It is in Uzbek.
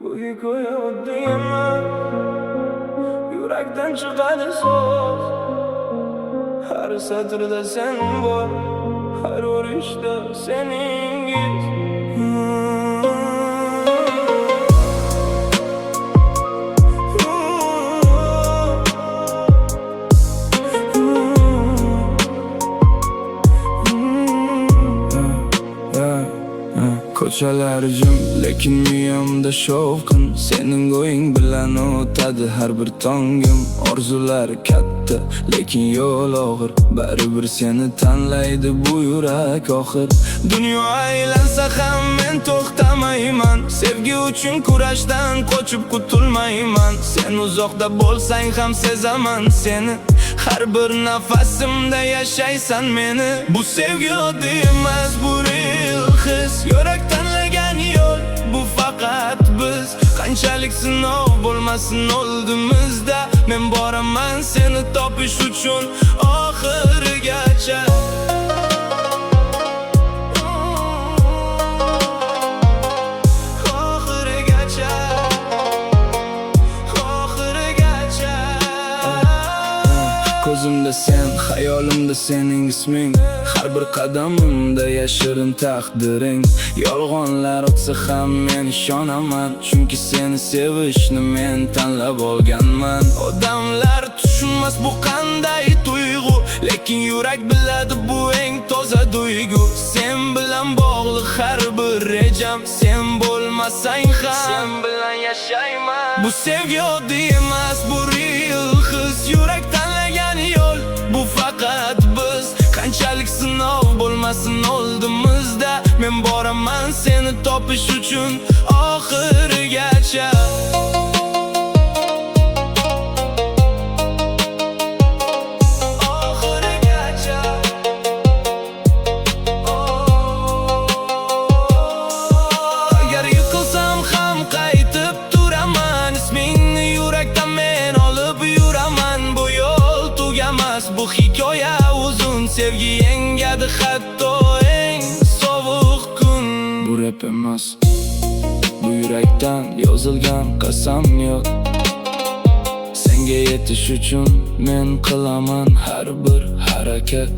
Bu hikoya oddiy emas, yurakdan chiqadi so'z. Har satrda sen bor, har urishda sening iz. Ko'chalar jim, lekin miyamda shovqin. Sening o'ying bilan o'tadi har bir tongim. Orzular katta, lekin yo'l og'ir. Baribir seni tanlaydi bu yurak oxir. Dunyo aylansa ham men to'xtamayman. Sevgi uchun kurashdan qochib qutulmayman. Sen uzoqda bo'lsang ham sezaman seni. Har bir nafasimda yashaysan meni. Bu sevgi oddiy emas, bu real his. Yurak tanlagan yo'l, bu faqat biz. Qanchalik sinov bo'lmasin oldimizda, men boraman seni topish uchun oxirigacha. Ko'zimda sen, hayolimda sening isming. Har bir qadamimda yashirin taqdiring. Yolg'onlar otsa ham men ishonaman, chunki seni sevishni men tanlab olganman. Odamlar tushunmas bu qanday tuyg'u, lekin yurak biladi bu eng toza duygu. Sen bilan bog'liq har bir rejam, sen bo'lmasang ham sen bilan yashayman. Bu sevgi oddiy emas, bu real his. Yurak tanlagan yo'l, bu faqat biz. Qanchalik sinov bo'lmasin oldimizda, men boraman seni topish uchun oxirigacha. Agar yiqilsam ham qaytib turaman, ismingni yurakdan men olib yuraman. Bu yo'l tugamas, bu hikoya uzun. Sevgi yengadi hatto eng sovuq kun. Bu rap emas, bu yurakdan yozilgan qasamyod. Senga yetish uchun men qilaman har bir harakat.